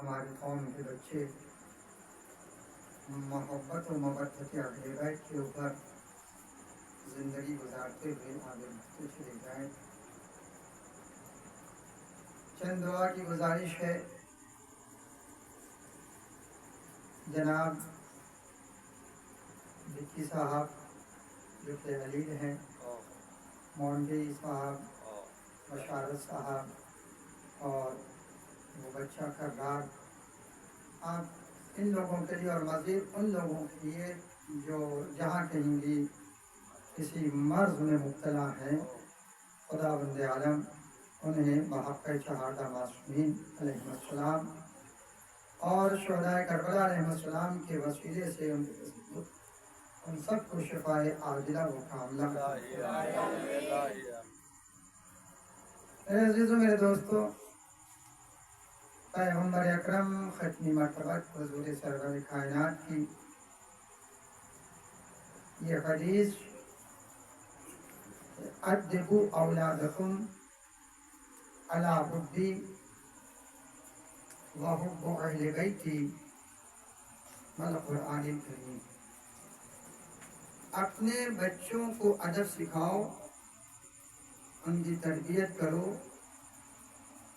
ہماری قوم کے بچے محبت و مودت اہل بیت کے اوپر زندگی گزارتے ہوئے آگے بڑھتے چلے جائیں۔ چند دعا کی گزارش ہے۔ جناب بکی صاحب جو کہ علیل ہیں، مونڈی صاحب، بشارت صاحب اور وہ بچہ کردار، آپ ان لوگوں کے لیے اور مزید ان لوگوں کے لیے جو جہاں کہیں بھی کسی مرض میں مبتلا ہیں، خدا بند عالم انہیں بحق شہادہ معصومین علیہ السلام اور شہداء کربلا علیہ السلام کے وسیلے سے ان سب کو شفائے عاجلہ و کاملہ میرے عزیزوں، میرے دوستو، پیغمبر اکرم ختمی مرتبت حضور سرور کائنات کی یہ حدیث ادبوا اولادکم علی حبی و حب اہل بیتی من القرآن الکریم، اپنے بچوں کو ادب سکھاؤ، ان کی تربیت کرو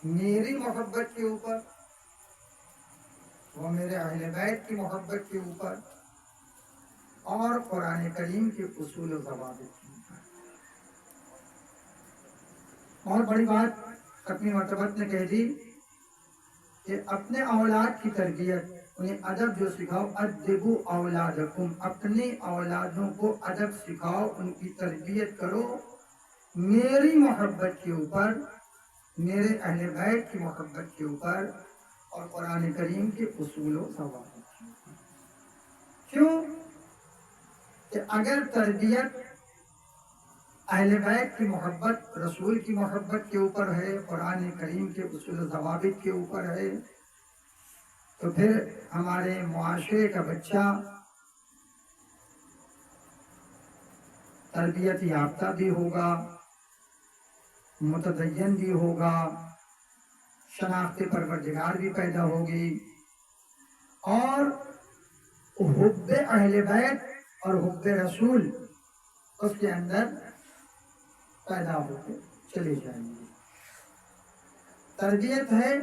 میری محبت کے اوپر، وہ میرے اہل بیت کی محبت کے اوپر اور قرآن کریم کے اصول و ضوابط کے اوپر۔ بہت بڑی بات اپنی مرتبت نے کہہ دی کہ اپنے اولاد کی تربیت، انہیں ادب جو سکھاؤ، ادبوا اولادکم، اپنی اولادوں کو ادب سکھاؤ، ان کی تربیت کرو میری محبت کے اوپر، میرے اہل بیت کی محبت کے اوپر اور قرآن کریم کے اصول و ضوابط کے اوپر۔ کیوں کہ اگر تربیت اہل بیت کی محبت، رسول کی محبت کے اوپر ہے، قرآن کریم کے اصول و ضوابط کے اوپر ہے، تو پھر ہمارے معاشرے کا بچہ تربیت یافتہ بھی ہوگا، متدین بھی ہوگا، شناخت پروردگار بھی پیدا ہوگی، اور حب اہل بیت اور حب رسول اس کے اندر پیدا ہوتے چلے جائیں گے۔ تربیت ہے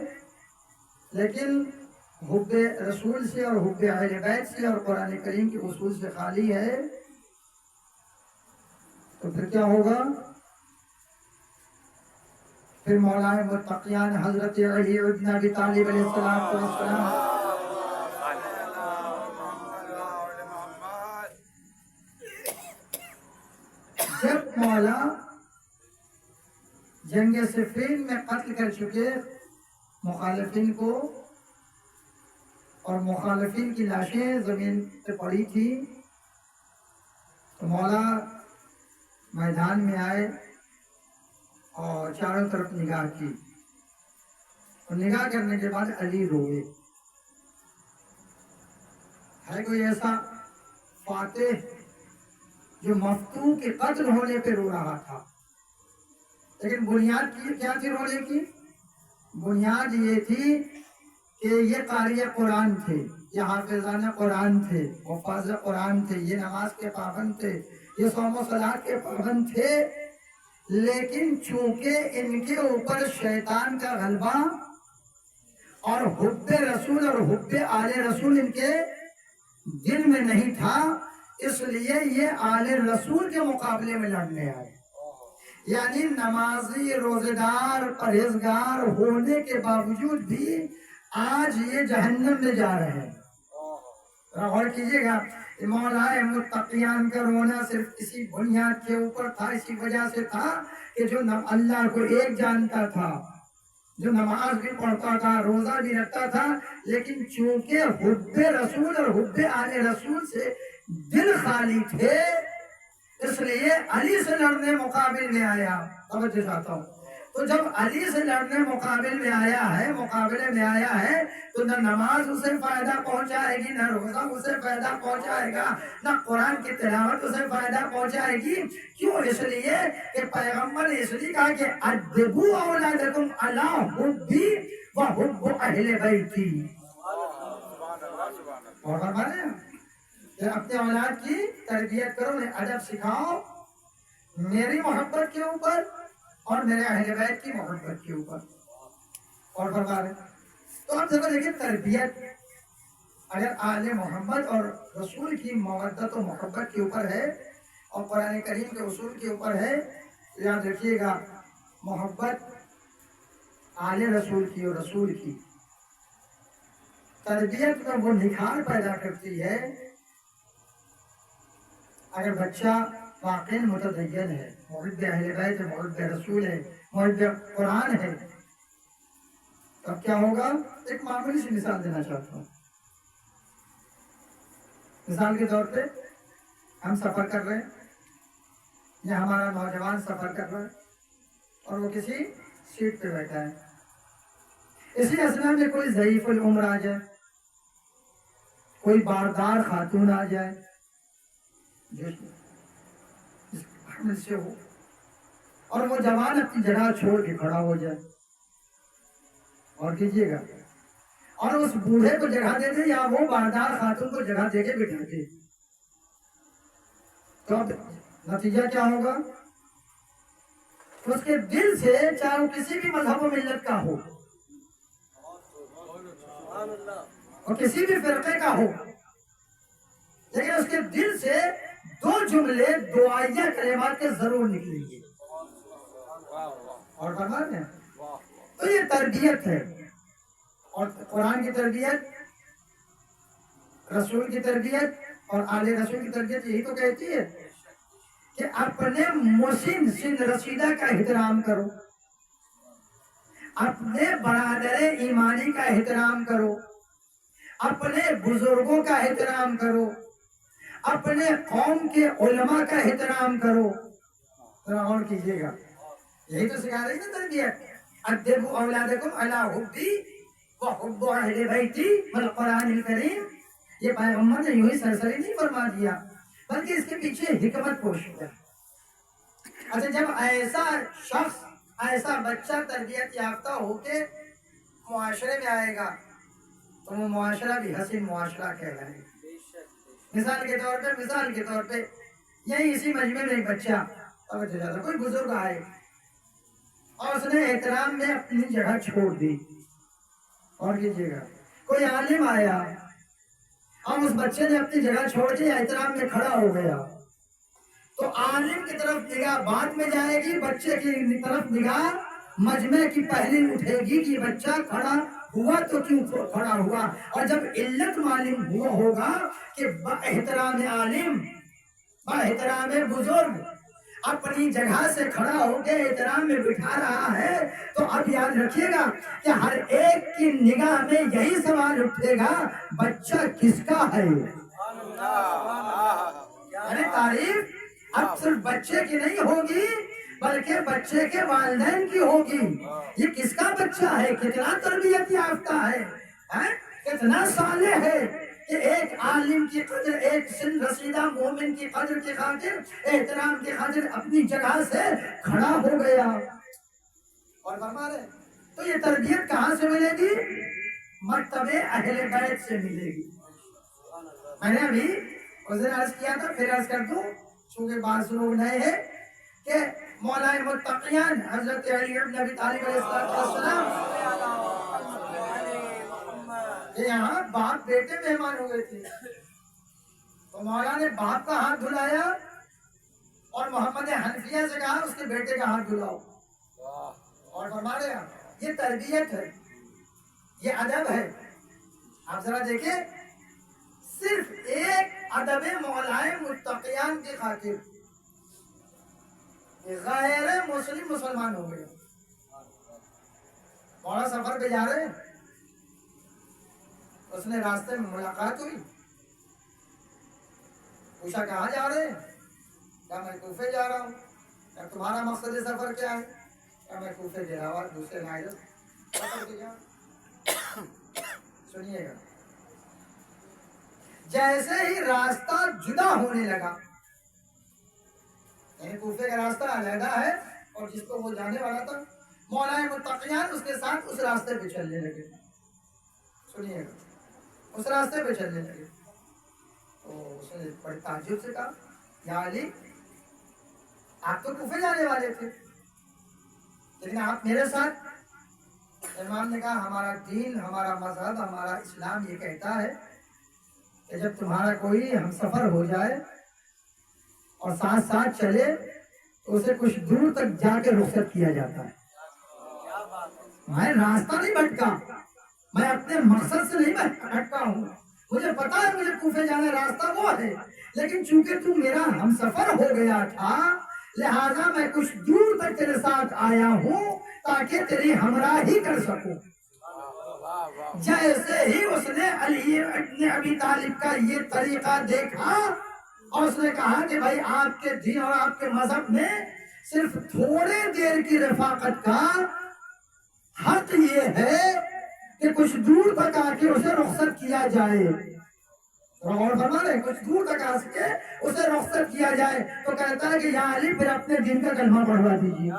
لیکن حب رسول سے اور حب اہل بیت سے اور قرآن کریم کے اصول سے خالی ہے، تو پھر کیا ہوگا؟ پھر مولا متقیان حضرت علی ابن ابی طالب علیہ السلام جب مولا جنگ صفین میں قتل کر چکے مخالفین کو اور مخالفین کی لاشیں زمین پہ پڑی تھی، تو مولا میدان میں آئے اور چاروں طرف نگاہ کی، اور نگاہ کرنے کے بعد علی روئے۔ ہے کوئی ایسا فاتح جو مفتون کے قتل ہونے پہ رو رہا تھا؟ لیکن بنیاد کیا تھی رونے کی؟ بنیاد یہ تھی کہ یہ قاری قرآن تھے، یہ حافظان قرآن تھے، حفاظ قرآن تھے، یہ نماز کے پابند تھے، یہ صوم و صلاۃ کے پابند تھے، لیکن چونکہ ان کے اوپر شیطان کا غلبہ اور حب رسول اور حب آل رسول ان کے دل میں نہیں تھا، اس لیے یہ آل رسول کے مقابلے میں لڑنے آئے۔ یعنی نمازی، روزہ دار، پرہیزگار ہونے کے باوجود بھی آج یہ جہنم میں جا رہے ہیں۔ غور کیجئے گا، مولا متقیان کا رونا صرف اسی بنیاد کے اوپر تھا، اسی وجہ سے تھا کہ جو اللہ کو ایک جانتا تھا، جو نماز بھی پڑھتا تھا، روزہ بھی رکھتا تھا، لیکن چونکہ حب رسول اور حب آل رسول سے دل خالی تھے، اس لیے علی سے لڑنے مقابل میں آیا۔ توجہ چاہتا ہوں، تو جب علی سے لڑنے مقابلے میں آیا ہے تو نہ نماز اسے فائدہ پہنچائے گی، نہ روزہ اسے فائدہ پہنچائے گا، نہ قرآن کی تلاوت اسے فائدہ پہنچائے گی۔ کیوں؟ اس لیے کہ پیغمبر نے اس لیے کہا کہ ادبوا اولادکم علی حبی وحب اہل بیتی. اور فرمایا کہ اپنے اولاد کی تربیت کرو، انہیں ادب سکھاؤ میری محبت کے اوپر اور میرے اہل بیت کی محبت کے اوپر. اور فرما رہے تو آپ ذرا دیکھیں تربیت اگر آل محمد اور رسول کی مودت و محبت کے اوپر ہے اور قرآن کریم کے اصول کے اوپر ہے، یاد رکھیے گا محبت آل رسول کی اور رسول کی تربیت میں وہ نکھار پیدا کرتی ہے. اگر بچہ واقعی متدین ہے، محب اہل بیت ہے، محب رسول ہے، محب قرآن ہے، تب کیا ہوگا؟ ایک معمولی سی مثال دینا چاہتا ہوں. مثال کے طور پہ ہم سفر کر رہے ہیں یا ہمارا نوجوان سفر کر رہا ہے اور وہ کسی سیٹ پہ بیٹھا ہے. اسی اثنا میں کوئی ضعیف العمر آ جائے، کوئی باردار خاتون آ جائے جس حمل سے ہو، اور وہ جوان اپنی جگہ چھوڑ کے کھڑا ہو جائے، اور کیجیے گا، اور اس بوڑھے کو جگہ دے دے یا وہ باردار خاتون کو جگہ دے کے بٹھا دے، تو اب نتیجہ کیا ہوگا؟ اس کے دل سے چاہے وہ کسی بھی مذہب و ملت کا ہو اور کسی بھی فرقے کا ہو، لیکن اس کے دل سے دو جملے دعائیہ کلمات کے ضرور نکلیں گے. اور فرما رہے ہیں تو یہ تربیت ہے. اور قرآن کی تربیت، رسول کی تربیت اور آل رسول کی تربیت یہی تو کہتی ہے کہ اپنے مسن سن رسیدہ کا احترام کرو، اپنے برادر ایمانی کا احترام کرو، اپنے بزرگوں کا احترام کرو، اپنے قوم کے علماء کا احترام کرو. اور کیجیے گا، یہی تو سکھا رہی نا تربیت. ادبوا اولادکم علی حبی وحب اہل بیتی والقرآن الکریم. یہ پیغمبر نے یوں ہی سرسری نہیں فرما دیا، بلکہ اس کے پیچھے حکمت پوشیدہ ہے. اچھا، جب ایسا شخص، ایسا بچہ تربیت یافتہ ہو کے معاشرے میں آئے گا تو وہ معاشرہ بھی حسین معاشرہ کہلائے گا. مثال کے طور پہ یہی اسی مجمع میں ایک بچہ کوئی بزرگ آئے اور اس نے احترام میں اپنی جگہ چھوڑ دی. اور کیجیے گا، کوئی عالم آیا اور اس بچے نے اپنی جگہ چھوڑ کے احترام میں کھڑا ہو گیا، تو عالم کی طرف نگاہ بعد میں جائے گی، بچے کی طرف نگاہ مجمع کی پہلی اٹھے گی کہ بچہ کھڑا ہوا تو کیوں کھڑا ہوا. اور جب علت معلوم ہوا ہوگا کہ با احترام عالم، با احترام بزرگ اپنی جگہ سے کھڑا ہو کے احترام میں بٹھا رہا ہے، تو اب یاد رکھیے گا کہ ہر ایک کی نگاہ میں یہی سوال اٹھے گا، بچہ کس کا ہے؟ یعنی تعریف اب صرف بچے کی نہیں ہوگی بلکہ بچے کے والدین کی ہوگی. یہ کس کا بچہ ہے؟ کتنا تربیت یافتہ ہے، کتنا صالح ہے کہ ایک عالم کی قدر، ایک سن رسیدہ مومن کی قدر کی خاطر، احترام کی خاطر اپنی جگہ سے کھڑا ہو گیا. اور فرما رہے تو یہ تربیت کہاں سے ملے گی؟ مکتب اہل بیت سے ملے گی. میں نے ابھی اس دن عرض کیا تھا، پھر عرض کر دوں چونکہ بعض لوگ نئے ہیں کہ مولا متقیان حضرت علی بن ابی طالب علیہ السلام کہ یہاں باپ بیٹے مہمان ہوئے تھے، تو مولا نے باپ کا ہاتھ دھلایا اور محمد حنفیہ سے کہا اس کے بیٹے کا ہاتھ دھلاؤ. اور فرما رہے ہیں یہ تربیت ہے، یہ ادب ہے. آپ ذرا دیکھیں، صرف ایک ادب مولائے متقیان کی خاطر غیر مسلم مسلمان ہو گئے. مولا سفر پہ جا رہے ہیں، اس نے راستے میں ملاقات ہوئی، پوچھا کہاں جا رہے ہیں؟ کہا میں کوفے جا رہا ہوں. کہا تمہارا مقصد سفر کیا ہے؟ کہا میں کوفے کے علاوہ دوسرے نائب سفر پہ جا. سنیے گا، جیسے ہی راستہ جدا ہونے لگا، یعنی کوفے کا راستہ علیحدہ ہے اور جس کو وہ جانے والا تھا، مولا متقیان اس کے ساتھ اس راستے پہ چلنے لگے. سنیے گا، اس راستے پہ چلنے لگے. تو اس نے بڑے تعجب سے کہا یا علی آپ تو کوفے جانے والے تھے لیکن آپ میرے ساتھ. امام نے کہا ہمارا دین، ہمارا مذہب، ہمارا اسلام یہ کہتا ہے کہ جب تمہارا کوئی ہم سفر ہو جائے اور ساتھ ساتھ چلے تو اسے کچھ دور تک جا کے رخصت کیا جاتا ہے. میں راستہ نہیں بھٹکا، میں اپنے مقصد سے نہیں بھٹکا ہوں. مجھے پتا ہے مجھے کوفے جانا راستہ وہ ہے، لیکن چونکہ تو میرا ہم سفر ہو گیا تھا لہذا میں کچھ دور تک تیرے ساتھ آیا ہوں تاکہ تیری ہمراہی کر سکوں. جیسے ہی اس نے علی ابن ابی طالب کا یہ طریقہ دیکھا اور اس نے کہا کہ بھائی آپ کے دین اور آپ کے مذہب میں صرف تھوڑے دیر کی رفاقت کا حق یہ ہے کہ کچھ دور تک آ کے اسے رخصت کیا جائے. اور فرما رہے کچھ دور تک آ کے اسے رخصت کیا جائے تو کہتا ہے کہ یا علی پھر اپنے دین کا کلمہ پڑھوا دیجیے.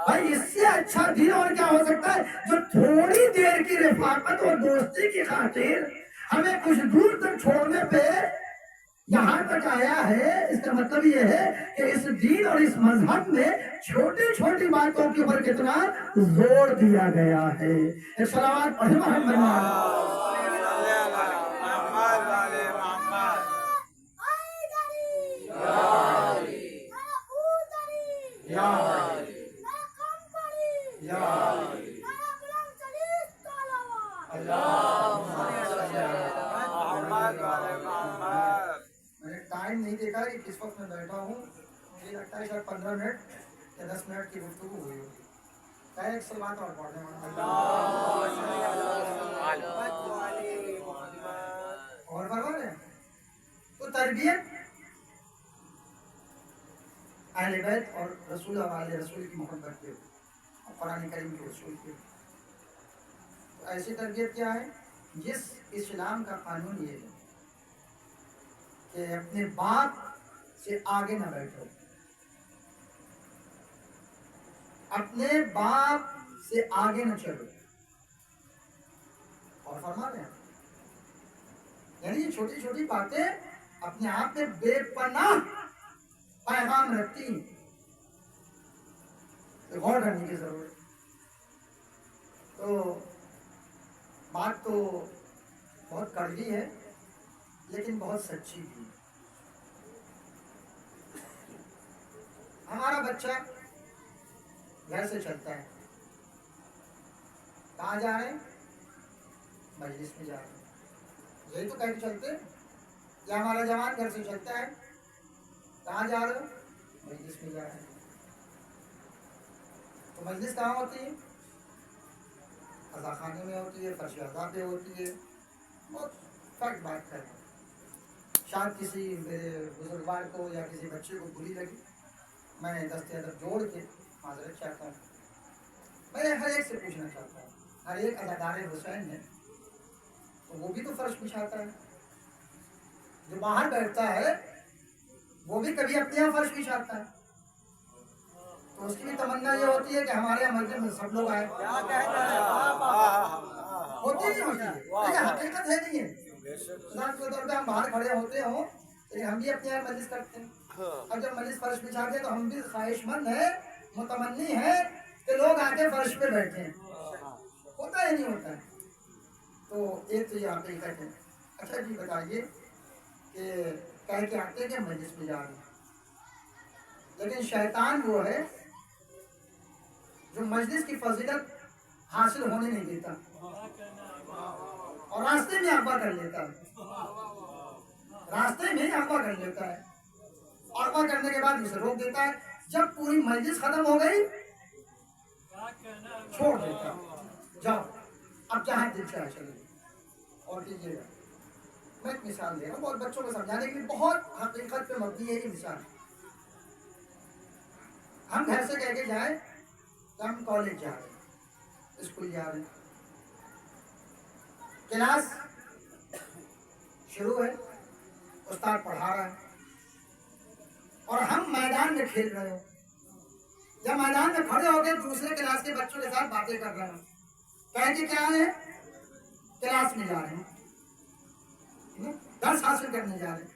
بھائی اس سے اچھا دین اور کیا ہو سکتا ہے جو تھوڑی دیر کی رفاقت اور دوستی کی خاطر ہمیں کچھ دور تک چھوڑنے پہ یہاں تک آیا ہے. اس کا مطلب یہ ہے کہ اس دین اور اس مذہب میں چھوٹی چھوٹی باتوں کے اوپر کتنا زور دیا گیا ہے. صلوات پڑھیں محمد. میں نے ٹائم نہیں دیکھا کہ کس وقت میں بیٹھا ہوں. مجھے لگتا ہے شاید 15 منٹ یا 10 منٹ کی گفتگو ہوئی ہوگی. ایک سے بات اور پڑھنے اور برابر ہے. تو تربیت اہل بیت اور رسول والے رسول کی محبت کے اور قرآن کریم کے رسول کے. تو ایسی تربیت کیا ہے جس اسلام کا قانون یہ ہے کہ اپنے باپ سے آگے نہ بیٹھو، اپنے باپ سے آگے نہ چلو. اور فرما رہے ہیں یعنی یہ چھوٹی چھوٹی باتیں اپنے آپ میں بے پناہ پیغام رکھتی ہیں. غور کرنے کی ضرورت. تو بات تو بہت کڑوی ہے لیکن بہت سچی بھی. ہمارا بچہ گھر سے چلتا ہے، کہاں جا رہے ہیں؟ مجلس میں جا رہے ہیں. یہی تو کہہ کے چلتے ہیں. یا ہمارا جوان گھر سے چلتا ہے، کہاں جا رہے ہو؟ مجلس میں جا رہے ہیں. تو مجلس کہاں ہوتی ہے؟ قضا خانے میں ہوتی ہے، فرش عزا پہ ہوتی ہے. بہت فرق بات کر رہے ہیں. شاید کسی میرے بزرگوار کو یا کسی بچے کو بری لگی، میں دست ادب جوڑ کے معذرت چاہتا ہوں. میں ہر ایک سے پوچھنا چاہتا ہوں، ہر ایک اداکار حسین ہے تو وہ بھی تو فرش بچھاتا ہے. جو باہر بیٹھتا ہے وہ بھی کبھی اپنے یہاں فرش بچھاتا ہے. تو اس کی بھی تمنا یہ ہوتی ہے کہ ہمارے یہاں مسجد میں سب لوگ آئے. ہوتی نہیں ہوتی ہے، یہ حقیقت ہے نہیں ہے. مثال کے طور پہ ہم باہر کھڑے ہوتے ہوں لیکن ہم بھی اپنے یہاں مجلس کرتے ہیں. اور جب مجلس فرش بچھاتے ہیں تو ہم بھی خواہش مند ہیں، متمنی ہیں کہ لوگ آ کے فرش پہ بیٹھے ہیں. ہوتا ہی نہیں ہوتا ہے. تو ایک تو یہ حقیقت ہے. اچھا جی بتائیے کہ کہہ کے آتے ہیں کہ مجلس میں جا رہے ہیں، لیکن شیطان وہ ہے جو مجلس کی فضیلت حاصل ہونے نہیں دیتا اور راستے میں اغوا کر لیتا ہے. راستے میں اغوا کر لیتا ہے. اغوا کرنے کے بعد اسے روک دیتا ہے. جب پوری مجلس ختم ہو گئی چھوڑ دیتا ہے، جاؤ اب جہاں دل چاہے چلے. اور کیجیے گا. میں ایک مثال دے رہا ہوں بہت بچوں کو سمجھانے کے لیے، بہت حقیقت پہ مبنی ہے یہ مثال. ہم گھر سے کہہ کے جائیں کہ ہم کالج جا رہے ہیں، اسکول جا رہے ہیں. کلاس شروع ہے، استاد پڑھا رہا ہے اور ہم میدان میں کھیل رہے ہو جب میدان میں کھڑے ہو گئے دوسرے کلاس کے بچوں کے ساتھ باتیں کر رہے ہیں، کہیں کہ کیا ہے کلاس میں جا رہے ہیں، درس حاصل کرنے جا رہے ہیں،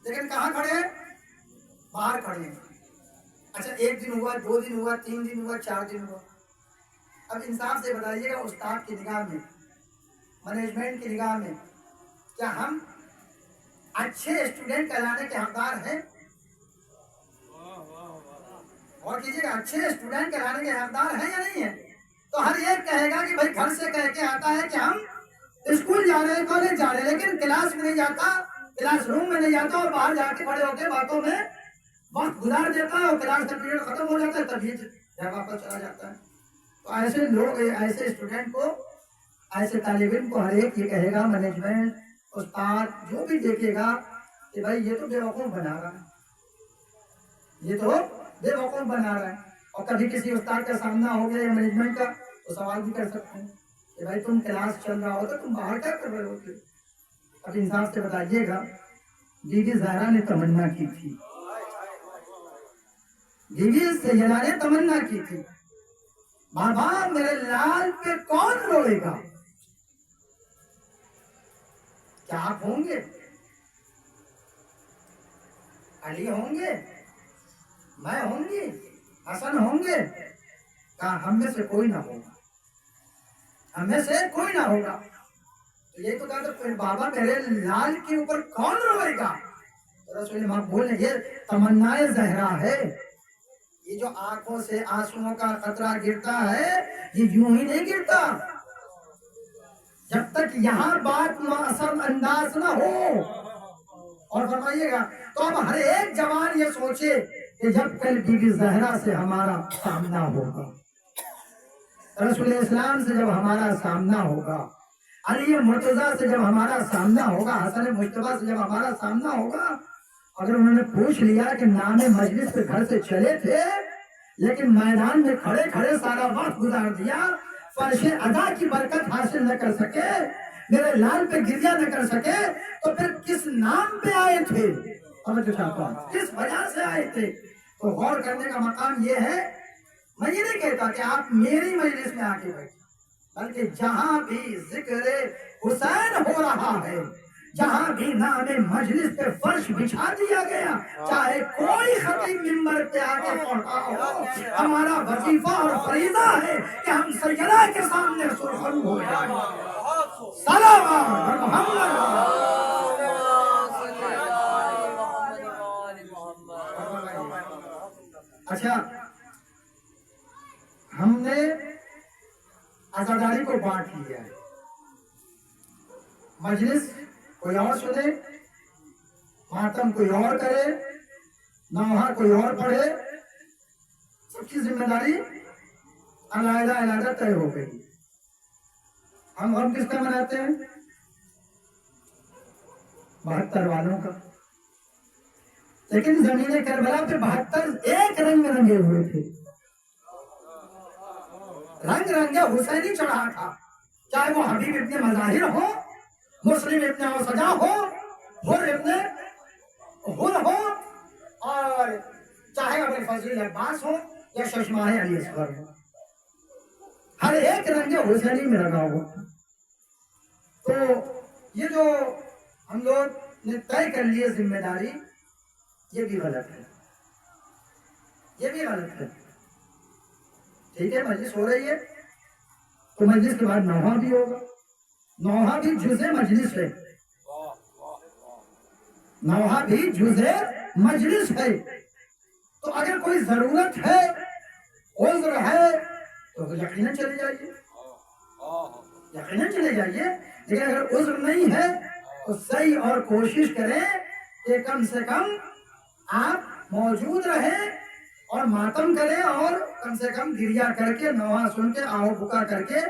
لیکن کہاں کھڑے ہیں؟ باہر کھڑے ہیں۔ اچھا 1 دن ہوا، 2 دن ہوا، 3 دن ہوا، 4 دن ہوا، اب انصاف سے بتائیے گا استاد کی نگاہ میں، مینجمنٹ کی نگاہ میں، کیا ہم اچھے اسٹوڈنٹ کہلانے کے حقدار ہیں؟ اور کیجیے گا، اچھے اسٹوڈنٹ کہلانے کے حقدار ہیں یا نہیں ہیں؟ تو ہر ایک کہے گا کہ بھائی گھر سے کہہ کے آتا ہے کہ ہم اسکول جا رہے ہیں، کالج جا رہے ہیں، لیکن کلاس میں نہیں جاتا، کلاس روم میں نہیں جاتا، اور باہر جا کے کھڑے ہو کے باتوں میں وقت گزار دیتا ہے، اور کلاس کا پیریڈ ختم ہو جاتا ہے تبھی گھر واپس چلا جاتا ہے۔ تو ایسے لوگ، ایسے اسٹوڈنٹ کو، ایسے طالب علم کو ہر ایک یہ کہے گا، مینجمنٹ، استاد جو بھی دیکھے گا کہ بھائی یہ تو بے وقوف بنا رہا ہے، یہ تو بے وقوف بنا رہا ہے۔ اور کبھی کسی استاد کا سامنا ہو گیا یا مینجمنٹ کا تو سوال بھی کر سکتے ہیں کہ بھائی تم کلاس چل رہا ہوتا تم باہر کیا کر رہے ہوتے؟ اب انصاف سے بتائیے گا، بی بی زہرا نے تمنا کی تھی، بی بی سیدہ نے تمنا کی تھی، بابا میرے لال پہ کون روئے گا؟ کیا آپ ہوں گے؟ علی ہوں گے؟ میں ہوں گی؟ حسن ہوں گے؟ کہا ہم میں سے کوئی نہ ہوگا، ہم میں سے کوئی نہ ہوگا۔ تو یہ تو کہا تو بابا میرے لال کے اوپر کون روئے گا؟ تو رسول مقبول نے یہ تمنا زہرا ہے، یہ جو آنکھوں سے آنسوؤں کا قطرہ گرتا ہے یہ یوں ہی نہیں گرتا، جب تک یہاں بات معصوم انداز نہ ہو۔ اور فرمائیے گا تو اب ہر ایک جوان یہ سوچے کہ جب کل بی بی زہرا سے ہمارا سامنا ہوگا، رسول اسلام سے جب ہمارا سامنا ہوگا، علی مرتضیٰ سے جب ہمارا سامنا ہوگا، حسن مجتبیٰ سے جب ہمارا سامنا ہوگا، اگر انہوں نے پوچھ لیا کہ نام مجلس پہ گھر سے چلے تھے لیکن میدان میں کھڑے کھڑے سارا وقت گزار دیا، فرش ادا کی برکت حاصل نہ کر سکے، میرے لال پہ گریہ نہ کر سکے، تو پھر کس نام پہ آئے تھے؟ سمجھ چاہتا ہوں کس وجہ سے آئے تھے؟ تو غور کرنے کا مقام یہ ہے، میں یہ نہیں کہتا کہ آپ میری مجلس میں آ کے بیٹھیں، بلکہ جہاں بھی ذکر حسین ہو رہا ہے، جہاں بھی نام مجلس پہ فرش بچھا دیا گیا، چاہے کوئی خطیب منبر پہ آ کے پڑھا ہو، ہمارا وظیفہ اور فریضہ ہے کہ ہم سیدہ کے سامنے سرخرو ہو جائیں۔ سلام محمد۔ اچھا ہم نے عزاداری کو بانٹ لیا ہے، مجلس کوئی اور سنے، ماتم کوئی اور کرے، نوحہ کوئی اور پڑھے، سب کی ذمہ داری علیحدہ علیحدہ طے ہو گئی۔ ہم غم کس کا مناتے ہیں؟ 72 والوں کا، لیکن زمین کربلا پہ 72 ایک رنگ میں رنگے ہوئے تھے، رنگ رنگے حسینی چڑھا تھا، چاہے وہ حبیب ابن مظاہر ہو، مسلم ابن اوسجا ہو، حر ابن حر ہو، اور چاہے ابو الفضل عباس ہو یا ششماہ علی اصغر ہو، ہر ایک رنگ حسینی میں لگا ہوا۔ تو یہ جو ہم لوگ نے طے کر لیے ذمہ داری، یہ بھی غلط ہے، یہ بھی غلط ہے۔ ٹھیک ہے مجلس ہو رہی ہے تو مجلس کے بعد نوحہ بھی ہوگا، نوحہ بھی جزء مجلس ہے، نوحہ بھی جزء مجلس ہے۔ تو اگر کوئی ضرورت ہے، عذر ہے، تو یقیناً چلے جائیے، یقیناً چلے جائیے، لیکن اگر عذر نہیں ہے تو صحیح اور کوشش کریں کہ کم سے کم آپ موجود رہیں اور ماتم کریں، اور کم سے کم گریہ کر کے، نوحہ سن کے، آہو بکا کر کے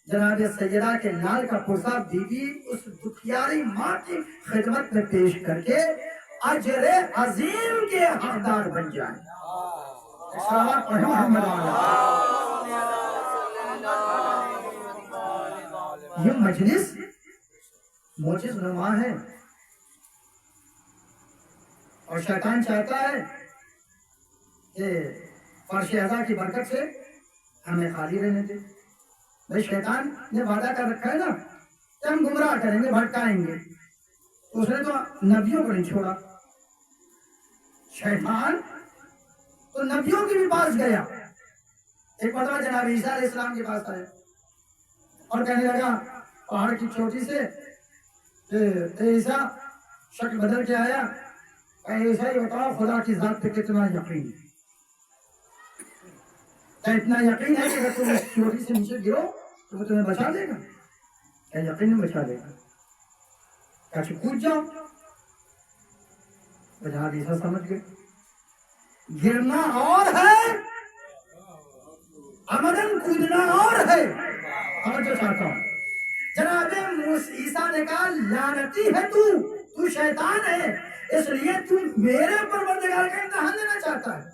جناب سیدہ کے لال کا پرسہ بی بی اس دکھیاری ماں کی خدمت میں پیش کر کے اجر عظیم کے حقدار بن جائیں۔ صلوات پڑھیں محمد یہ مجلس معجز نما ہے، اور شیطان چاہتا ہے کہ فرش اعضا کی برکت سے ہمیں خالی رہنے دے. بھائی شیطان نے وعدہ کر رکھا ہے نا کہ ہم گمراہ کریں گے، بھٹکائیں گے. اس نے تو نبیوں کو نہیں چھوڑا. شیطان تو نبیوں کے بھی پاس گیا. ایک مرتبہ جناب عیسیٰ علیہ السلام کے پاس آیا اور کہنے لگا پہاڑ کی چوٹی سے کہ عیسیٰ شکل بدل کے آیا، کہ عیسیٰ یہ بتاؤ خدا کی ذات پہ کتنا یقین ہے؟ کیا اتنا یقین ہے کہ اگر تم اس چوٹی سے نیچے گرو تو وہ تمہیں بچا دے گا؟ کیا یقین بچا دے گا؟ کیا کود جاؤ؟ جناب عیسیٰ سمجھ گئے گرنا اور ہے، عمدن کودنا اور ہے. توجہ چاہتا ہوں. جناب عیسیٰ نے کہا لعنتی ہے تو شیطان ہے، اس لیے تم میرے پروردگار کا امتحان لینا چاہتا ہے.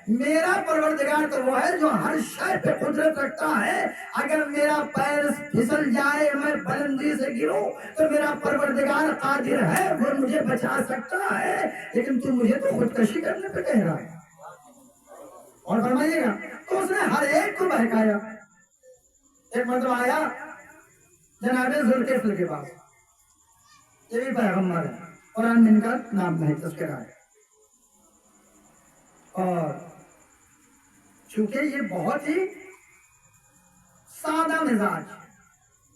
میرا پروردگار تو وہ ہے جو ہر شے پہ قدرت رکھتا ہے. اگر میرا پیر پھسل جائے میں بلندی سے گروں تو میرا پروردگار قادر ہے، وہ مجھے بچا سکتا ہے. لیکن تم مجھے تو خودکشی کرنے پہ کہہ رہا ہے. اور فرمائیے گا تو اس نے ہر ایک کو بہکایا. ایک مرتبہ آیا جناب ذوالکفل کے پاس، یہ بھی پیغمبر ہے، قرآن میں ان کا نام نہیں تذکرہ ہے. اور چونکہ یہ بہت ہی سادہ مزاج،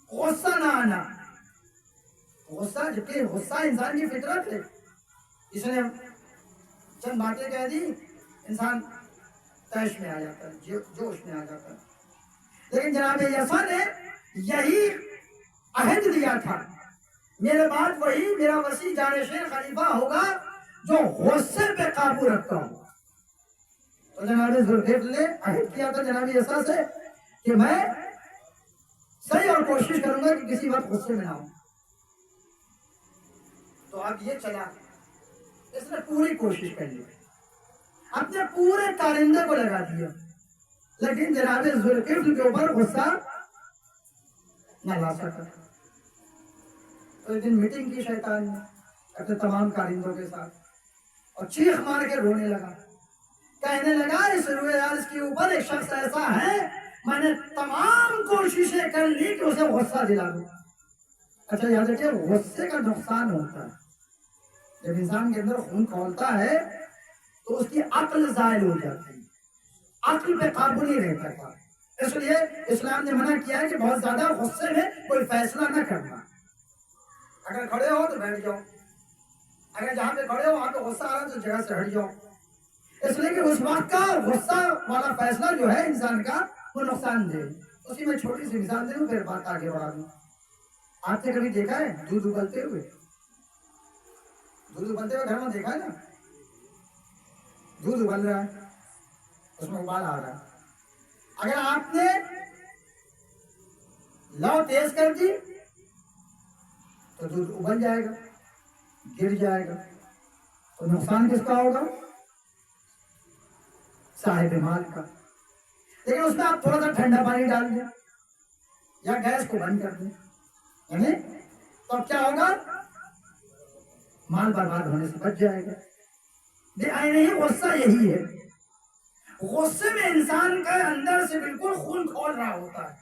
غصہ نہ آنا، غصہ جبکہ غصہ انسان کی فطرت ہے. اس نے چند باتیں کہہ دی انسان تیش میں آ جاتا ہے، جوش میں آ جاتا ہے. لیکن جناب یسوع نے یہی عہد دیا تھا، میرے بعد وہی میرا وسیع جانشین خلیفہ ہوگا جو غصے پہ قابو رکھتا ہو. تو جناب ذوالکفل نے عہد کیا تھا جناب یسوع سے کہ میں صحیح اور کوشش کروں گا کہ کسی وقت غصے میں نہ ہوں. تو اب یہ چلا، اس نے پوری کوشش کر لی، اپنے پورے کارندے کو لگا دیا، لیکن جناب ذوالکفل کے اوپر غصہ نہ لا سکا. تو ایک دن میٹنگ کی شیطان نے اپنے تمام کارندوں کے ساتھ اور چیخ مار کے رونے لگا، کہنے لگا اس روئے عرض کے اوپر ایک شخص ایسا ہے میں نے تمام کوششیں کر لی کہ اسے غصہ دلا دوں. اچھا یاد رکھیے غصے کا نقصان ہوتا ہے، جب انسان کے اندر خون کھولتا ہے تو اس کی عقل زائل ہو جاتی ہے، عقل پہ قابو نہیں رہ پاتا. اس لیے اسلام نے منع کیا ہے کہ بہت زیادہ غصے میں کوئی فیصلہ نہ کرنا. اگر کھڑے ہو تو بیٹھ جاؤ، اگر جہاں پہ کھڑے ہو وہاں پہ غصہ آ رہا ہے تو جگہ سے ہٹ جاؤ. اس لیے کہ اس وقت کا غصہ والا فیصلہ جو ہے انسان کا وہ نقصان دہ. اسی میں چھوٹی سی مثال دے دوں پھر بات آگے بڑھا دوں. آپ نے کبھی دیکھا ہے دودھ ابلتے ہوئے؟ دودھ ابلتے ہوئے گھر میں دیکھا ہے نا؟ دودھ ابل رہا ہے، اس میں ابال آ رہا ہے. اگر آپ نے لو تیز کر دی تو دودھ ابل جائے گا، گر جائے گا. تو نقصان کس کا ہوگا؟ صاحب مال کا. لیکن اس میں آپ تھوڑا سا ٹھنڈا پانی ڈال دیں یا گیس کو بند کر دیں، یعنی تو اب کیا ہوگا؟ مال برباد ہونے سے بچ جائے گا. نہیں غصہ یہی ہے، غصے میں انسان کا اندر سے بالکل خون کھول رہا ہوتا ہے،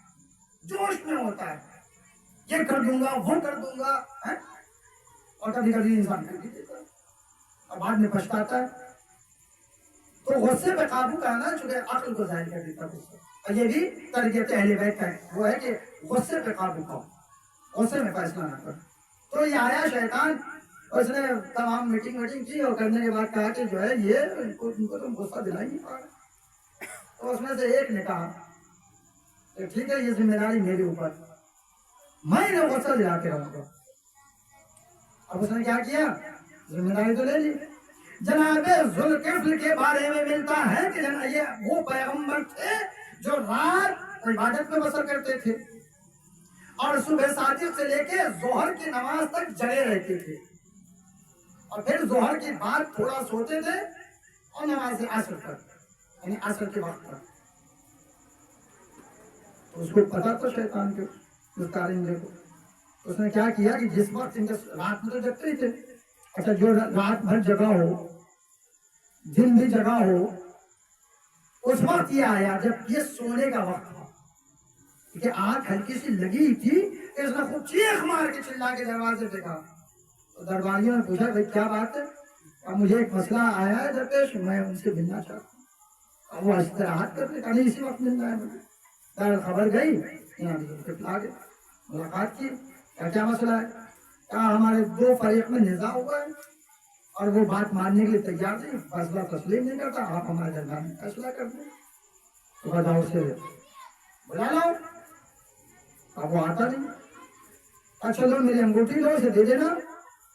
جوش میں ہوتا ہے، یہ کر دوں گا وہ کر دوں گا، اور کبھی کبھی انسان کر بھی دیتا ہے اور بعد میں پچھتاتا ہے. تو غصے پہ قابو کرنا چونکہ عقل کو ظاہر کر دیتا ہے. اور یہ بھی تربیت اہل بیت کا ہے، وہ ہے کہ غصے پہ قابو پاؤ، غصے میں فیصلہ نہ کرو. تو یہ آیا شیطان، اس نے تمام میٹنگ کی اور کرنے کے بعد کہا کہ جو ہے یہ ان کو تم غصہ دلا ہی نہیں پا رہے. تو اس میں سے ایک نے کہا کہ ٹھیک ہے یہ ذمہ داری میرے اوپر، میں انہیں غصہ دلا کے رہوں گا. اب اس نے کیا کیا؟ ذمہ داری تو لے لی. جناب ذوالکفل کے بارے میں ملتا ہے کہ یہ وہ پیغمبر تھے جو رات عبادت میں بسر کرتے تھے اور صبح صادق سے لے کے ظہر کی نماز تک جگے رہتے تھے، اور پھر ظہر کے بعد تھوڑا سوتے تھے اور نماز عصر تک، یعنی عصر کے وقت تک. تو اس کو پتا تو شیطان کے اس کارندے کو، اس نے کیا کیا کہ جس وقت ان کے رات میں تو جگتے ہی تھے، اچھا جو رات بھر جگہ ہو، دن بھی جگہ ہو، اس وقت یہ آیا جب یہ سونے کا وقت تھا کہ آنکھ ہلکی سی لگی تھی، اس نے خوب چیخ مار کے چلا کے دروازے پہ کہا. تو درباریوں نے پوچھا بھائی کیا بات ہے؟ اب مجھے ایک مسئلہ آیا ہے درپیش، میں ان سے ملنا چاہتا ہوں. اب وہ استراحت کرنے کا نہیں، اسی وقت ملنا ہے مجھے. دار خبر گئی، آ گئے، ملاقات کی. کیا مسئلہ ہے؟ کہا ہمارے دو فریق میں نزاع ہوا ہے اور وہ بات ماننے کے لیے تیار نہیں، فیصلہ تسلیم نہیں کرتا، آپ ہمارے درمیان میں فیصلہ کر دیں. تو بتاؤ اسے بلا لاؤ. اب وہ آتا نہیں. اچھا لو میری انگوٹھی لو، اسے دے دینا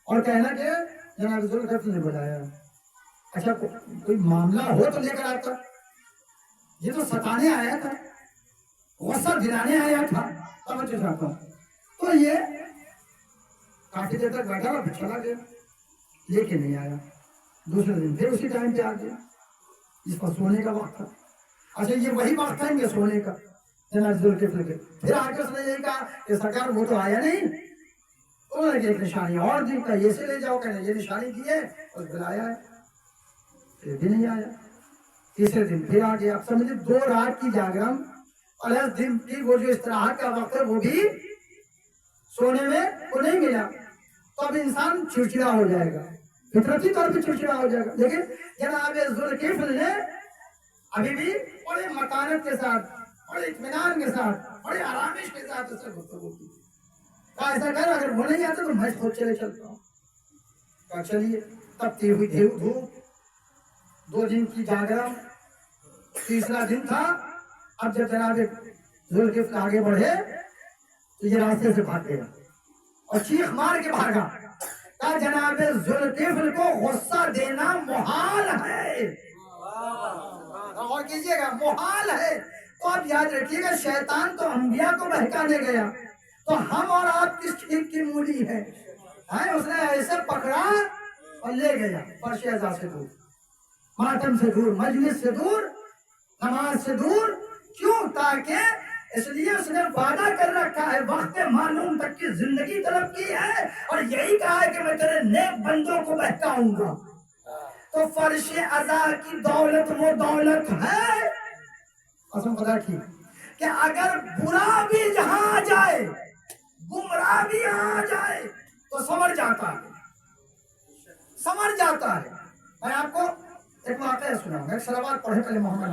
اور کہنا کہ جناب ذوالفقار نے بلایا. اچھا کوئی معاملہ ہو تو لے کر آتا، یہ تو ستانے آیا تھا، غصہ دلانے آیا تھا. سمجھ چاہتا ہوں. تو یہ کافی دیر تک بیٹھا اور پھر چلا گیا، لے کے نہیں آیا. دوسرے دن پھر اسی ٹائم پہ آ گیا جس پر سونے کا وقت تھا. اچھا یہ وہی وقت تھا ان کے سونے کا. جناب ذوالفقار کے پھر آ کے اس نے یہی کہا کہ سرکار وہ تو آیا نہیں. انہوں نے ایک نشانی اور دی، کہا یہ سے لے جاؤ، کہنا یہ نشانی دی ہے اور بلایا ہے، پھر بھی نہیں آیا. تیسرے دن پھر آ گیا. اب سمجھے 2 رات کی جاگرم اور اس دن کی وہ جو استراحت کا وقت ہے وہ بھی سونے میں وہ نہیں ملا. تو اب انسان چڑچڑا ہو جائے گا، فطرتی طور پہ چڑچڑا ہو جائے گا. لیکن جناب ذوالفقار نے ابھی بھی بڑے مکانت کے ساتھ، بڑے اطمینان کے ساتھ، بڑے آرامش کے ساتھ اس سے گفتگو کی. کہا ایسا کر اگر وہ نہیں آتا تو میں خود چلے چلتا ہوں. کہا چلیے. تپتی ہوئی دھوپ، 2 دن کی جاگرم، تیسرا دن تھا. اب جب جناب ذوالفقار آگے بڑھے تو یہ راستے سے بھاگ گیا اور چیخ مار کے بھاگا. کہا جناب ذوالفقار کو غصہ دینا محال ہے. اور کیجیے گا محال ہے. تو آپ یاد رکھیے گا شیطان تو انبیاء کو بہکانے گیا، تو ہم اور آپ کس ٹھیک کی مولی ہے. اس نے ایسے پکڑا اور لے گیا فرش اعزاز سے دور، ماتم سے دور، مجلس سے دور، نماز سے دور. کیوں؟ تاکہ اس لیے اس نے وعدہ کر رکھا ہے، وقت معلوم تک کی زندگی طلب کی ہے اور یہی کہا ہے کہ میں تیرے نیک بندوں کو بہکاؤں گا. تو فرش عزا کی دولت وہ دولت ہے قسم خدا کی کہ اگر برا بھی جہاں آ جائے، گمراہ بھی یہاں آ جائے تو سمجھ جاتا ہے، سمجھ جاتا ہے. میں آپ کو ایک واقعہ سناؤں گا. ایک صلوات پڑھے پہلے محمد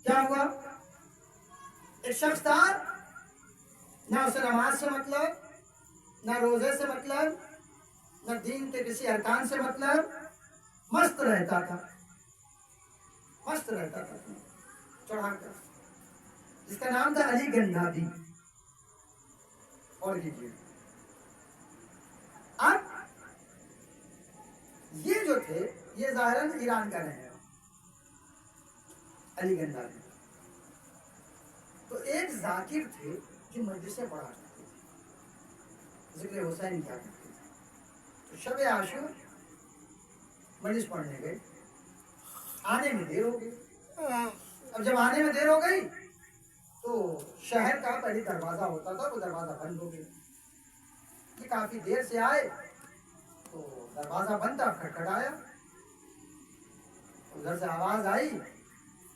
کیا ہوا؟ ایک شخص تھا، نہ اسے نماز سے مطلب، نہ روزے سے مطلب، نہ دین کے کسی ارکان سے مطلب. مست رہتا تھا، مست رہتا تھا چڑھا کر. جس کا نام تھا علی گنڈھابی. اور کیجیے. اب یہ جو تھے یہ ظاہراً ایران کا رہنے والا علی گنڈھابی. تو ایک ذاکر تھے جو مجلس سے پڑھا کرتے تھے، ذکر حسین کیا کرتے تھے. تو شب عاشور مجلس پڑھنے گئے، آنے میں دیر ہو گئی. اب جب آنے میں دیر ہو گئی تو شہر کا پہلے دروازہ ہوتا تھا، وہ دروازہ بند ہو گیا. یہ کافی دیر سے آئے تو دروازہ بند تھا، کھٹکھٹایا. ادھر سے آواز آئی،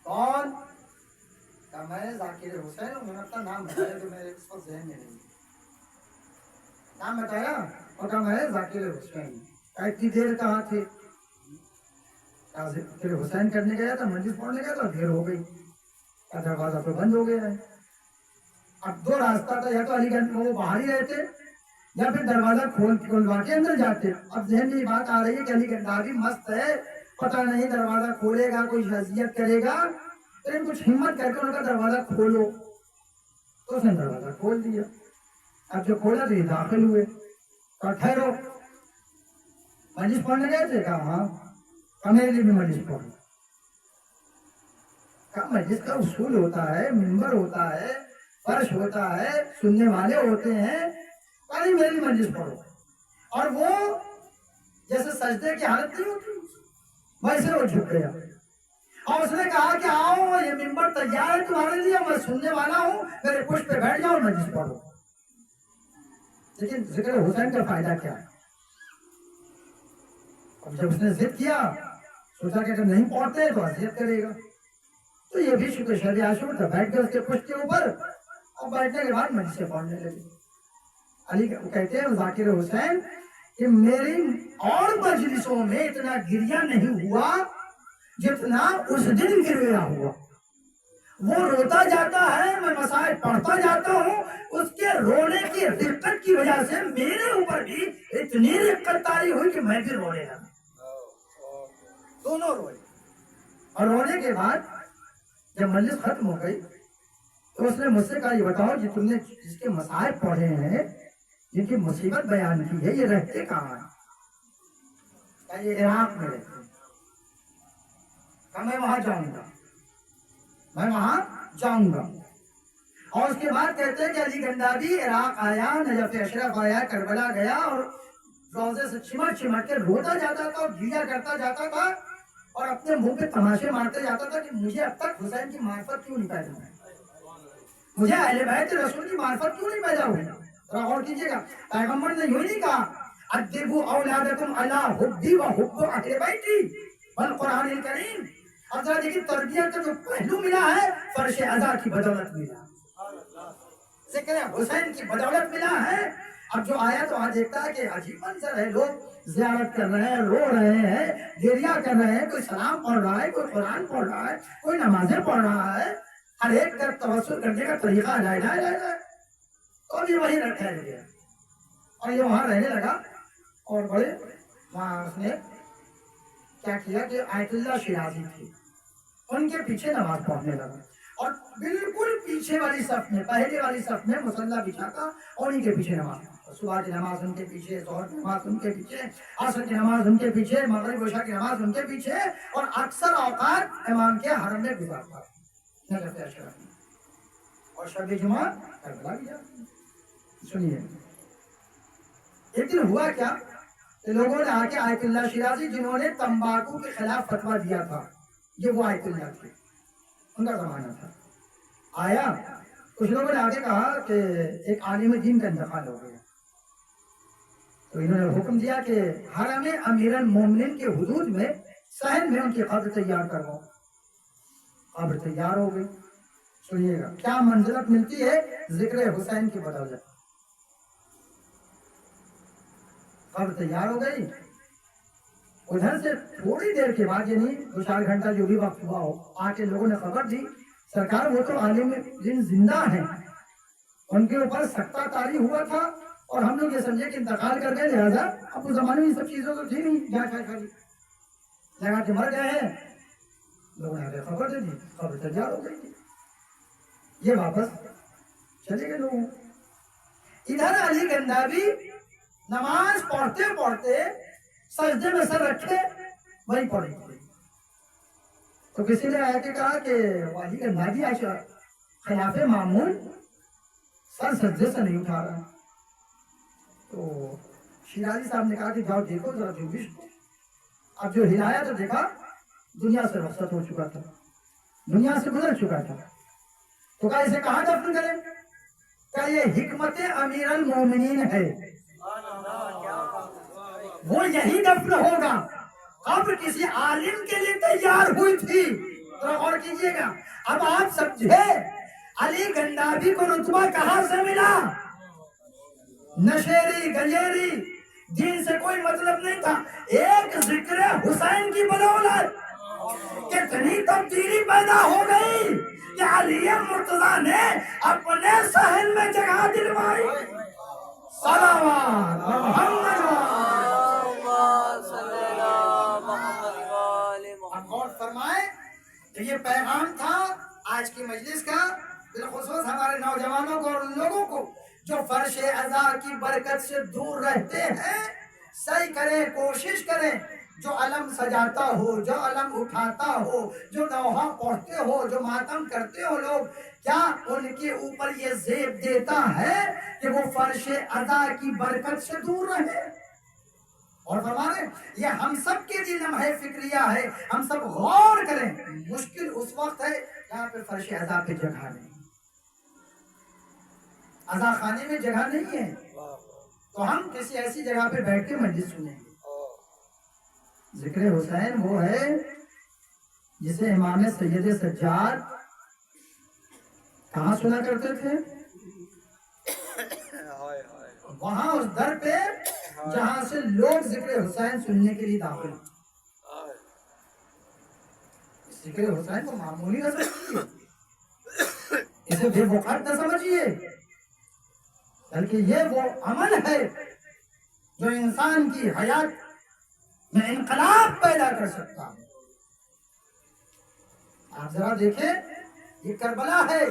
کون؟ کہا میں ذاکر حسین ہوں. میں نے اپنا نام بتایا تو میرے اس وقت ذہن میں نہیں نام بتایا اور کہا میں ذاکر حسین. کہا اتنی دیر کہاں تھے؟ کہا ذکر حسین کرنے گیا تھا، مجلس پڑھنے گیا تھا، دیر ہو گئی. کہا دروازہ تو بند ہو گیا ہے. اب 2 راستہ تھا، یا تو علی گنج وہ باہر ہی رہتے یا پھر دروازہ کھولوا کے اندر جاتے. اب ذہن میں یہ بات آ رہی ہے کہ علی گنڈھابی مست ہے، پتہ نہیں دروازہ کھولے گا، کوئی اذیت کرے گا، لیکن کچھ ہمت کر کے ان کا دروازہ کھولو. تو اس نے دروازہ کھول دیا. اب جو کھولا تو یہ داخل ہوئے. کہا ٹھہرو، مجلس پڑھنے گئے تھے؟ کہا ہاں. کہا میرے لیے بھی مجلس پڑھو. کہا مجلس کا اصول ہوتا ہے، منبر ہوتا ہے، فرش ہوتا ہے، سننے والے ہوتے ہیں. کہا نہیں میری مجلس پڑھو. اور وہ جیسے سجدے کی حالت نہیں ہوتی ویسے وہ جھک گیا اور اس نے کہا کہ آؤ یہ منبر تیار ہے تمہارے لیے، میں سننے والا ہوں، میرے پشت پہ بیٹھ جاؤ اور مجلس پڑھو. لیکن ذکر حسین کا فائدہ کیا ہے؟ اب جب اس نے ضد کیا سوچا کہ اگر نہیں پڑھتے تو اذیت کرے گا، تو یہ بھی شکر شب عاشور تھا، بیٹھ گئے اس کے پشت کے اوپر اور بیٹھنے کے بعد مجلس سے پڑھنے لگے۔ علی کہتے ہیں ذاکر حسین کہ میری اور مجلسوں میں اتنا گریا نہیں ہوا جتنا اس دن گریا ہوا۔ وہ روتا جاتا ہے، میں مسائل پڑھتا جاتا ہوں، اس کے رونے کی رقت کی وجہ سے میرے اوپر بھی اتنی رقت طاری ہوئی کہ میں بھی رونے لگا، دونوں روئے۔ اور رونے کے بعد جب مجلس ختم ہو گئی تو اس نے مجھ سے کہا یہ بتاؤ جی تم نے جس کے مسائل پڑھے ہیں، جن کی مصیبت بیان کی ہے، یہ رہتے کہاں ہیں؟ کہا یہ عراق میں رہتے ہیں۔ کہا میں وہاں جاؤں گا، میں وہاں جاؤں گا۔ اور اس کے بعد کہتے ہیں کہ علی گندابی عراق آیا، نجف اشرف آیا، کربلا گیا اور روزے سے چمٹ چمٹ کے روتا جاتا تھا اور گریا کرتا جاتا تھا اور اپنے منہ پہ تماشے مارتے جاتا تھا کہ مجھے اب تک حسین کی معرفت کیوں نہیں پیدا ہوئی، مجھے اہل بیت رسول کی معرفت کیوں نہیں پیدا ہوئی۔ ذرا غور کیجیے گا، پیغمبر نے یوں نہیں کہا ادبوا اولادکم علی حبی و حب اہل بیتی والقرآن الکریم۔ اب ذرا دیکھیے تربیت کا جو پہلو ملا ہے فرش ازا کی بدولت ملا، ذکر حسین کی بدولت ملا ہے۔ اب جو آیا تو وہاں دیکھتا ہے کہ عجیب منظر ہے، لوگ زیارت کر رہے ہیں، رو رہے ہیں، گریا کر رہے ہیں، کوئی سلام پڑھ رہا ہے، کوئی قرآن پڑھ رہا ہے، کوئی نمازیں پڑھ رہا ہے، ہر ایک کا توسل کرنے کا طریقہ الگ ہے۔ اور یہ وہی رکھا گیا اور یہ وہاں رہنے لگا اور بڑے وہاں اس نے کیا کیا کہ آیت اللہ شیرازی تھی، ان کے پیچھے نماز پڑھنے لگا اور بالکل پیچھے والی صف میں، پہلے والی صف میں مصلی بچھا تھا اور ان کے پیچھے نماز پڑھتا۔ صبح کی نماز ان کے پیچھے، ظہر کی نماز ان کے پیچھے، عصر کی نماز ان کے پیچھے، مغرب عشاء کی نماز ان کے پیچھے، اور اکثر اوقات امام کے حرم میں گزارتا نجف اشرف میں، اور شب جمعہ کربلا بھی جاتا۔ سنیے ایک دن ہوا کیا کہ لوگوں نے آ کے آیت اللہ شیرازی جنہوں نے تمباکو کے خلاف فتویٰ دیا تھا، یہ وہ آیت اللہ تھے، ان کا زمانہ تھا، آیا کچھ لوگوں نے آگے کہا کہ ایک عالم دین کا انتقال ہو گیا، تو انہوں نے حکم دیا کہ حرم امیر المومنین کے حدود میں صحن میں ان کی قبر تیار کرواؤ۔ قبر تیار ہو گئی۔ سنیے گا کیا منزلت ملتی ہے ذکر حسین کی بدولت۔ قبر تیار ہو گئی، ادھر سے تھوڑی دیر کے بعد یعنی 2-4 گھنٹہ جو بھی وقت ہوا ہو، آ کے لوگوں نے خبر دی سرکار وہ تو عالم دین زندہ ہیں، ان کے اوپر سختہ طاری ہوا تھا اور ہم لوگ یہ سمجھے کہ انتقال کر گئے، لہٰذا اب اس زمانے میں یہ سب چیزوں تو تھی نہیں، جا خالی لگا کے مر گئے ہیں۔ لوگوں نے آگے خبر دے دی، خبر تیار ہو گئی تھی، یہ واپس چلے گئے لوگوں۔ ادھر علی گندابی نماز پڑھتے پڑھتے سجدے میں سر رکھے وہی پڑھی تھی، تو کسی نے آ کے کہا کہ علی گندابی آج خلاف معمول سر سجدے سے نہیں اٹھا رہا، تو شیرازی صاحب نے کہا کہ جاؤ دیکھو ذرا جنبش کو۔ اب جو ہلایا تو دیکھا دنیا سے رخصت ہو چکا تھا، دنیا سے گزر چکا تھا، تو کہا اسے کہاں دفن کریں؟ کہا یہ حکمت امیر المومنین ہے، وہ یہی دفن ہوگا۔ اب کسی عالم کے لیے تیار ہوئی تھی، تو غور کیجئے گا۔ اب آپ سمجھے علی گندابی کو رتبہ کہاں سے ملا؟ نشیری گجیری دین سے کوئی مطلب نہیں تھا، ایک ذکر حسین کی بدولت کتنی تبدیلی پیدا ہو گئی کہ علی مرتضیٰ نے اپنے صحن میں جگہ دلوائی۔ صلوات محمد۔ اب غور فرمائے تو یہ پیغام تھا آج کی مجلس کا، بالخصوص ہمارے نوجوانوں کو اور ان لوگوں کو جو فرش عزا کی برکت سے دور رہتے ہیں، صحیح کریں، کوشش کریں، جو علم سجاتا ہو، جو علم اٹھاتا ہو، جو نوحہ پڑھتے ہو، جو ماتم کرتے ہو لوگ، کیا ان کے اوپر یہ زیب دیتا ہے کہ وہ فرش عزا کی برکت سے دور رہے؟ اور فرمانے یہ ہم سب کے لیے لمحہ فکریہ ہے، ہم سب غور کریں۔ مشکل اس وقت ہے جہاں پہ فرش عزا پہ جگہ نہیں، عزا خانے میں جگہ نہیں ہے، تو ہم کسی ایسی جگہ پہ بیٹھ کے مجلس سنیں گے۔ ذکر حسین وہ ہے جسے امام سید سجاد کہاں سنا کرتے تھے؟ وہاں اس در پہ جہاں سے لوگ ذکر حسین سننے کے لیے داخل. ذکر حسین کو معمولی نہ سمجھیے, اسے بے وقت نہ سمجھیے, بلکہ یہ وہ عمل ہے جو انسان کی حیات میں انقلاب پیدا کر سکتا ہے. آپ ذرا دیکھیں, یہ کربلا ہے,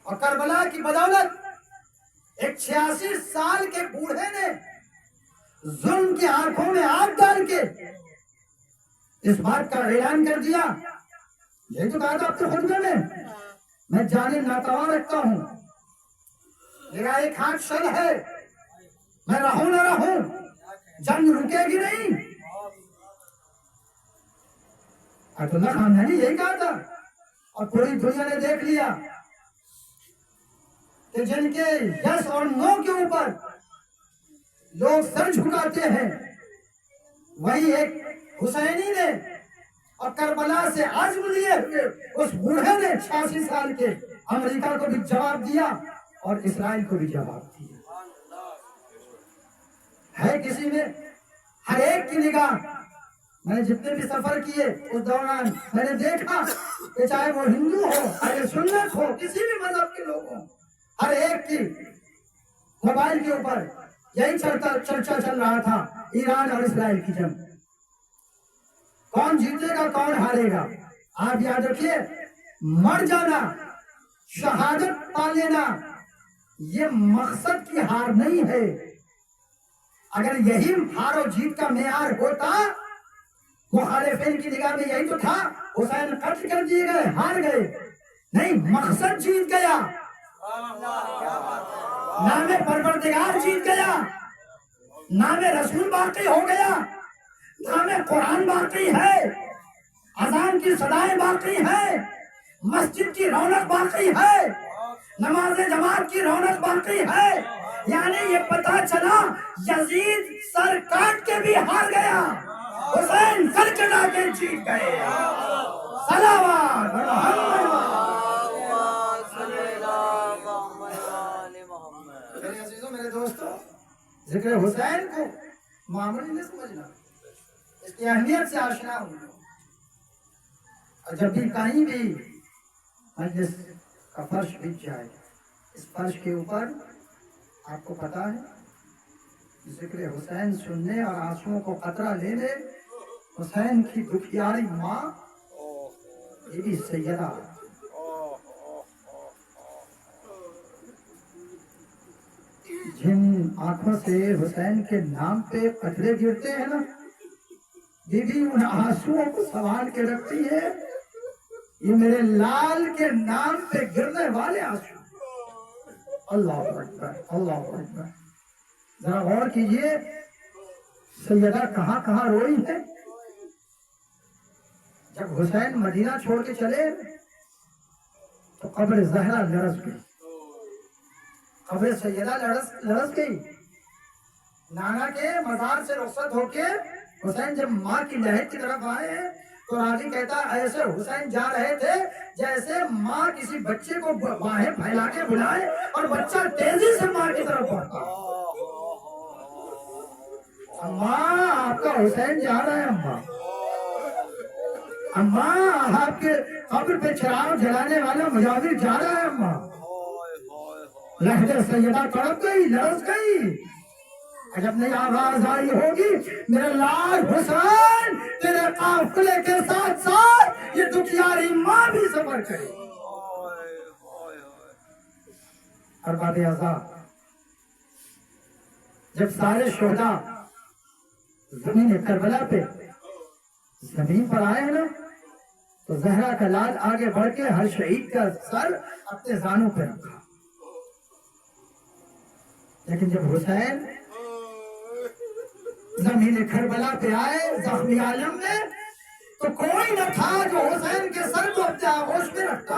اور کربلا کی بدولت ایک 86 سال کے بوڑھے نے ظلم کی آنکھوں میں آگ ڈال کے اس بات کا اعلان کر دیا. یہی تو کہا تھا آپ کے خطبے میں جان ناتواں رکھتا ہوں, میرا ایک ہاتھ شل ہے, میں رہوں نہ رہوں, جنگ رکے گی نہیں. ایت اللہ خامنہ نے یہی کہا تھا, اور پوری دنیا نے دیکھ لیا کہ جن کے یس اور نو کے اوپر لوگ سر جھکاتے ہیں, وہی ایک حسینی نے اور کربلا سے عزم لیے ہوئے اس بوڑھے نے 86 سال کے امریکہ کو بھی جواب دیا اور اسرائیل کو بھی جواب دیا. ہے کسی میں ہر ایک کی نگاہ, میں نے جتنے بھی سفر کیے اس دوران میں نے دیکھا کہ چاہے وہ ہندو ہو, اہل سنت ہو, کسی بھی مذہب کے لوگ ہوں, ہر ایک کی موبائل کے اوپر یہی چرچا چل رہا تھا, ایران اور اسرائیل کی جنگ, کون جیتے گا کون ہارے گا. آپ یاد رکھیے, مر جانا, شہادت پا لینا, یہ مقصد کی ہار نہیں ہے. اگر یہی ہار و جیت کا معیار ہوتا, مخالفین کی نگاہ میں یہی تو تھا, حسین قتل کر دیے گئے, ہار گئے. نہیں, مقصد جیت گیا, نام پروردگار جیت گیا, نام رسول باقی ہو گیا, نام قرآن باقی ہے, اذان کی صدائیں باقی ہے, مسجد کی رونق باقی ہے, نماز جماعت کی رونق باقی ہے. یعنی یہ پتا چلا یزید سر کاٹ کے بھی ہار گیا, حسین سر کٹا کے جیت گئے. صلوات میرے عزیزوں, میرے دوستوں, ذکر حسین کو معمولی نہیں سمجھنا, اس کی اہمیت سے آشنا ہونا. اور جب بھی کہیں بھی مجلس کا فرش بچ جائے, اس فرش کے اوپر آپ کو پتا ہے ذکر حسین سننے اور آنسوؤں کو قطرہ لینے حسین کی دکھیاری ماں بی بی سیدہ, جن آنکھوں سے حسین کے نام پہ قطرے گرتے ہیں نا, بی بی ان آنسوؤں کو سنبھال کے رکھتی ہے. یہ میرے لال کے نام پہ گرنے والے آنسو. اللہ اکبر, اللہ اکبر. ذرا غور کیجئے, سیدہ کہاں کہاں روئی ہے. جب حسین مدینہ چھوڑ کے چلے تو قبر زہرا لرز گئی, قبر سیدہ لرز گئی. نانا کے مزار سے رخصت ہو کے حسین جب ماں کی لہر کی طرف آئے ہیں تو راوی کہتا ایسے حسین جا رہے تھے جیسے ماں کسی بچے کو باہیں پھیلا کے بلائے اور بچہ تیزی سے ماں کی طرف بڑھتا. اماں آپ کا حسین جا رہا ہے, اماں, اماں آپ کے قبر پہ چراغ جلانے والا مجاور جا رہا ہے, اماں. لہجہ سیدہ تڑپ گئی, لرز گئی. جب نہیں آواز آئی ہوگی میرے لال حسین تیرے قافلے کے ساتھ ساتھ یہ دکھیاری ماں بھی سفر کرے. ارباب اعضاء, جب سارے شہداء زمین کربلا پہ زمین پر آئے ہیں نا تو زہرا کا لال آگے بڑھ کے ہر شہید کا سر اپنے زانوں پہ رکھا. لیکن جب حسین زمین کربلا پہ آئے زخمی عالم میں تو کوئی نہ تھا جو حسین کے سر کو اپنے آغوش میں رکھتا.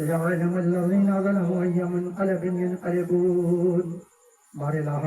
سيعلم الذين ظلموا أي منقلب ينقلبون. بار الہ